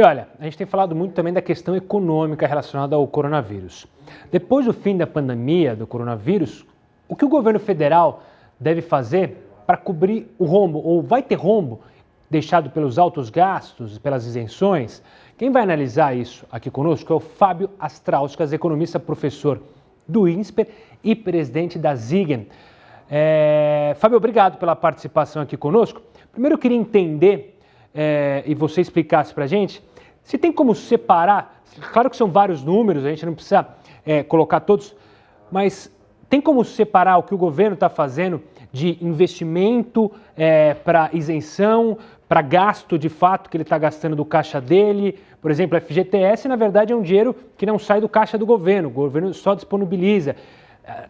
E olha, a gente tem falado muito também da questão econômica relacionada ao coronavírus. Depois do fim da pandemia do coronavírus, o que o governo federal deve fazer para cobrir o rombo, ou vai ter rombo, deixado pelos altos gastos, pelas isenções? Quem vai analisar isso aqui conosco é o Fábio Astrauskas, economista, professor do INSPER e presidente da Siegen. Fábio, obrigado pela participação aqui conosco. Primeiro eu queria entender, e você explicasse para a gente, se tem como separar, claro que são vários números, a gente não precisa colocar todos, mas tem como separar o que o governo está fazendo de investimento para isenção, para gasto de fato que ele está gastando do caixa dele? Por exemplo, a FGTS, na verdade, é um dinheiro que não sai do caixa do governo, o governo só disponibiliza.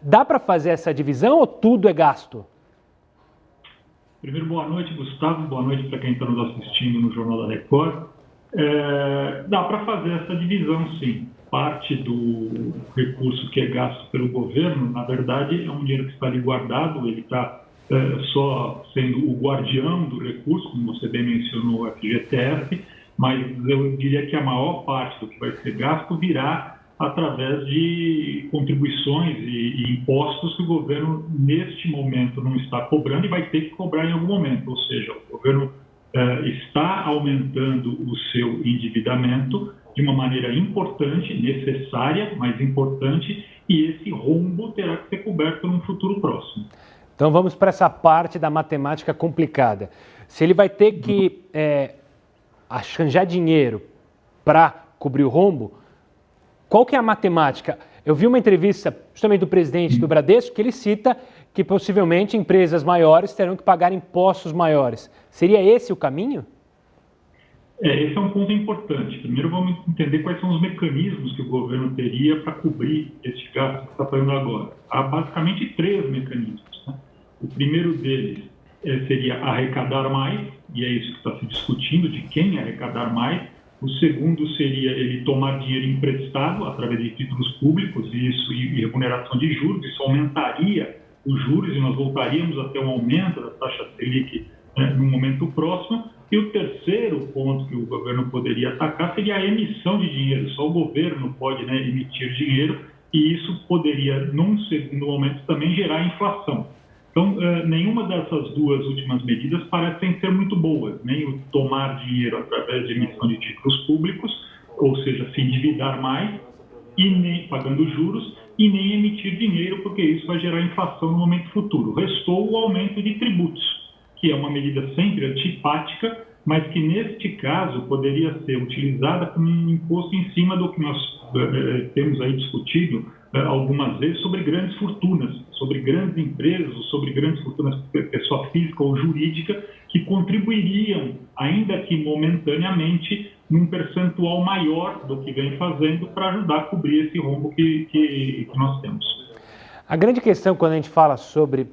Dá para fazer essa divisão ou tudo é gasto? Primeiro, boa noite, Gustavo. Boa noite para quem está nos assistindo no Jornal da Record. Dá para fazer essa divisão, sim. Parte do recurso que é gasto pelo governo, na verdade, é um dinheiro que está ali guardado, ele está só sendo o guardião do recurso, como você bem mencionou, a FGTS, mas eu diria que a maior parte do que vai ser gasto virá através de contribuições e impostos que o governo, neste momento, não está cobrando e vai ter que cobrar em algum momento. Ou seja, o governo está aumentando o seu endividamento de uma maneira importante, necessária, mas importante, e esse rombo terá que ser coberto num futuro próximo. Então vamos para essa parte da matemática complicada. Se ele vai ter que arranjar dinheiro para cobrir o rombo, qual que é a matemática? Eu vi uma entrevista justamente do presidente do Bradesco que ele cita que possivelmente empresas maiores terão que pagar impostos maiores. Seria esse o caminho? Esse é um ponto importante. Primeiro vamos entender quais são os mecanismos que o governo teria para cobrir esse gasto que está fazendo agora. Há basicamente 3 mecanismos, né? O primeiro deles seria arrecadar mais, e é isso que está se discutindo, de quem arrecadar mais. O segundo seria ele tomar dinheiro emprestado através de títulos públicos e remuneração de juros. Isso aumentaria os juros e nós voltaríamos a ter um aumento da taxa Selic no momento próximo. E o terceiro ponto que o governo poderia atacar seria a emissão de dinheiro. Só o governo pode emitir dinheiro e isso poderia, num segundo momento, também gerar inflação. Então, nenhuma dessas duas últimas medidas parecem ser muito boas, nem o tomar dinheiro através de emissão de títulos públicos, ou seja, se endividar mais, e nem pagando juros, e nem emitir dinheiro, porque isso vai gerar inflação no momento futuro. Restou o aumento de tributos, que é uma medida sempre antipática, mas que neste caso poderia ser utilizada como um imposto em cima do que nós temos aí discutido algumas vezes sobre grandes fortunas, sobre grandes empresas, ou sobre grandes fortunas, pessoa física ou jurídica, que contribuiriam, ainda que momentaneamente, num percentual maior do que vem fazendo para ajudar a cobrir esse rombo que nós temos. A grande questão quando a gente fala sobre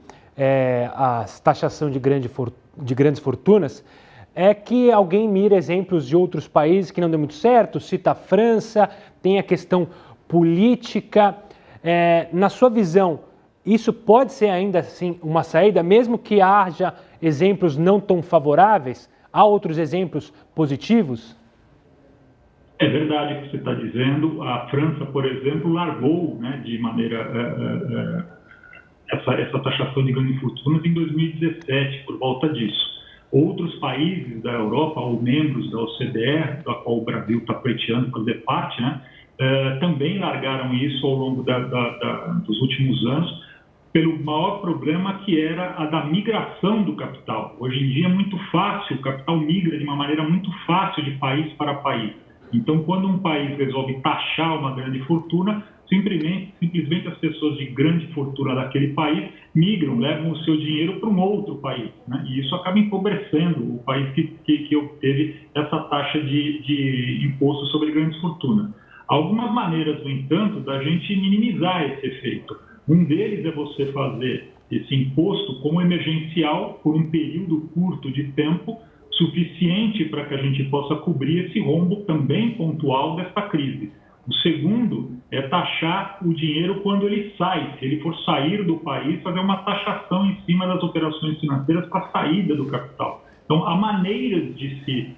a taxação de grandes fortunas é que alguém mira exemplos de outros países que não deu muito certo, cita a França, tem a questão política. Na sua visão, isso pode ser ainda assim uma saída, mesmo que haja exemplos não tão favoráveis? Há outros exemplos positivos? É verdade o que você está dizendo. A França, por exemplo, largou de maneira essa taxação de grandes fortunas em 2017, por volta disso. Outros países da Europa, ou membros da OCDE, da qual o Brasil está pleiteando fazer parte, também largaram isso ao longo dos últimos anos, pelo maior problema que era a da migração do capital. Hoje em dia é muito fácil, o capital migra de uma maneira muito fácil de país para país. Então, quando um país resolve taxar uma grande fortuna, simplesmente as pessoas de grande fortuna daquele país migram, levam o seu dinheiro para um outro país, e isso acaba empobrecendo o país que obteve essa taxa de imposto sobre grandes fortunas. Há algumas maneiras, no entanto, da gente minimizar esse efeito. Um deles é você fazer esse imposto como emergencial por um período curto de tempo, suficiente para que a gente possa cobrir esse rombo também pontual desta crise. O segundo é taxar o dinheiro quando ele sai. Se ele for sair do país, fazer uma taxação em cima das operações financeiras para a saída do capital. Então, há maneiras de se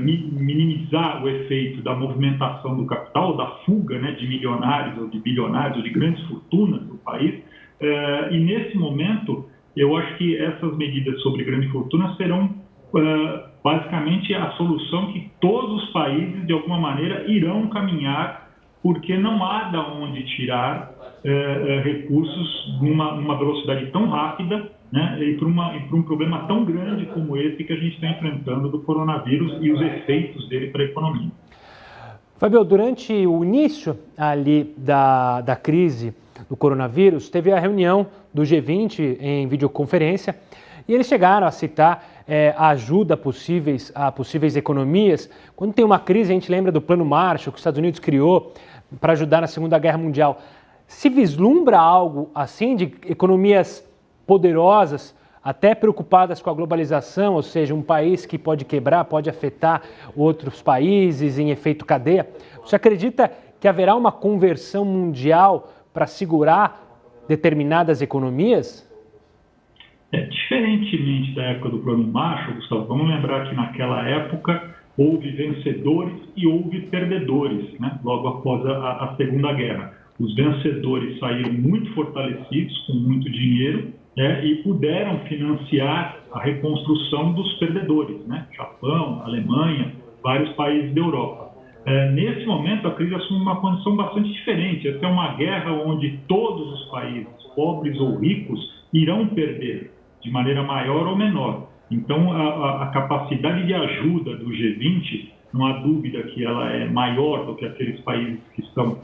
minimizar o efeito da movimentação do capital, da fuga, né, de milionários ou de bilionários ou de grandes fortunas do país. E nesse momento, eu acho que essas medidas sobre grande fortuna serão basicamente a solução que todos os países, de alguma maneira, irão caminhar, porque não há de onde tirar recursos numa velocidade tão rápida, né, e para um problema tão grande como esse que a gente está enfrentando do coronavírus e os efeitos dele para a economia. Fábio, durante o início ali da crise do coronavírus, teve a reunião do G20 em videoconferência e eles chegaram a citar a ajuda a possíveis economias. Quando tem uma crise, a gente lembra do Plano Marshall que os Estados Unidos criou para ajudar na Segunda Guerra Mundial. Se vislumbra algo assim de economias poderosas, até preocupadas com a globalização, ou seja, um país que pode quebrar, pode afetar outros países em efeito cadeia? Você acredita que haverá uma conversão mundial para segurar determinadas economias? Diferentemente da época do Plano Marshall, Gustavo, vamos lembrar que naquela época houve vencedores e houve perdedores, né? Logo após a Segunda Guerra. Os vencedores saíram muito fortalecidos, com muito dinheiro, e puderam financiar a reconstrução dos perdedores, né? Japão, Alemanha, vários países da Europa. Nesse momento, a crise assume uma condição bastante diferente. Essa é uma guerra onde todos os países, pobres ou ricos, irão perder, de maneira maior ou menor. Então, a capacidade de ajuda do G20, não há dúvida que ela é maior do que aqueles países que estão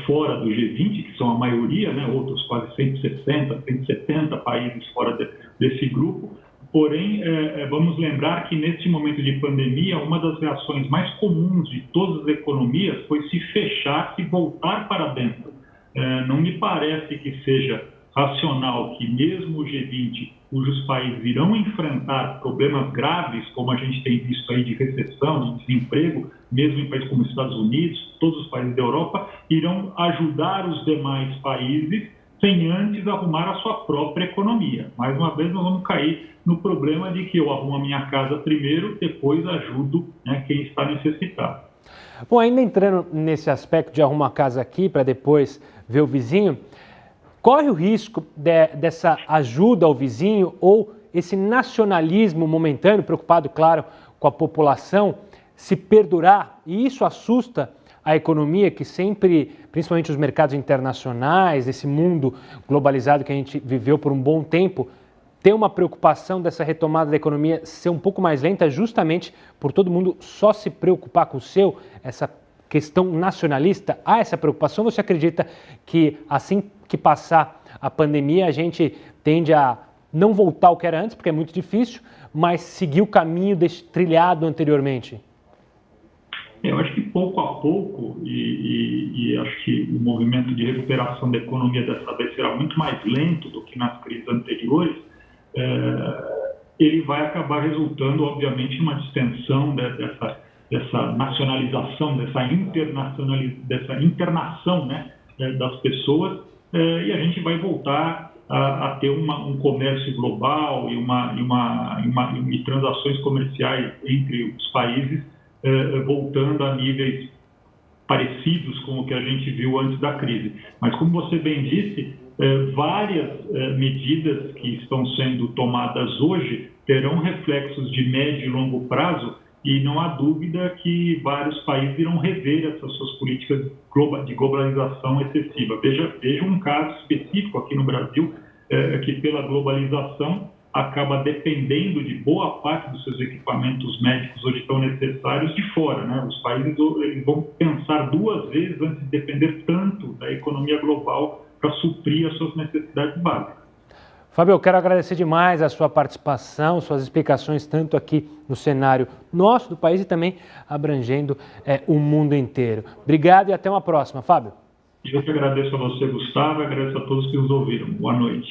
fora do G20, que são a maioria, né, outros quase 160, 170 países fora desse grupo. Porém, vamos lembrar que nesse momento de pandemia, uma das reações mais comuns de todas as economias foi se fechar, se voltar para dentro. Não me parece que seja racional que mesmo o G20, cujos países irão enfrentar problemas graves, como a gente tem visto aí de recessão, de desemprego, mesmo em países como os Estados Unidos, todos os países da Europa, irão ajudar os demais países sem antes arrumar a sua própria economia. Mais uma vez, nós vamos cair no problema de que eu arrumo a minha casa primeiro, depois ajudo, né, quem está necessitado. Bom, ainda entrando nesse aspecto de arrumar a casa aqui para depois ver o vizinho, corre o risco dessa ajuda ao vizinho ou esse nacionalismo momentâneo, preocupado, claro, com a população, se perdurar? E isso assusta a economia que sempre, principalmente os mercados internacionais, esse mundo globalizado que a gente viveu por um bom tempo, tem uma preocupação dessa retomada da economia ser um pouco mais lenta, justamente por todo mundo só se preocupar com o seu, essa questão nacionalista? Há essa preocupação? Você acredita que assim que passar a pandemia a gente tende a não voltar ao que era antes, porque é muito difícil, mas seguir o caminho trilhado anteriormente? Eu acho que pouco a pouco, e acho que o movimento de recuperação da economia dessa vez será muito mais lento do que nas crises anteriores, ele vai acabar resultando, obviamente, em uma distensão dessa nacionalização, dessa internação, né, das pessoas, e a gente vai voltar a ter um comércio global e transações comerciais entre os países, voltando a níveis parecidos com o que a gente viu antes da crise. Mas, como você bem disse, várias medidas que estão sendo tomadas hoje terão reflexos de médio e longo prazo, e não há dúvida que vários países irão rever essas suas políticas de globalização excessiva. Veja um caso específico aqui no Brasil, que pela globalização acaba dependendo de boa parte dos seus equipamentos médicos hoje tão necessários de fora, né? Os países eles vão pensar duas vezes antes de depender tanto da economia global para suprir as suas necessidades básicas. Fábio, eu quero agradecer demais a sua participação, suas explicações, tanto aqui no cenário nosso do país e também abrangendo o mundo inteiro. Obrigado e até uma próxima, Fábio. Eu que agradeço a você, Gustavo, e agradeço a todos que nos ouviram. Boa noite.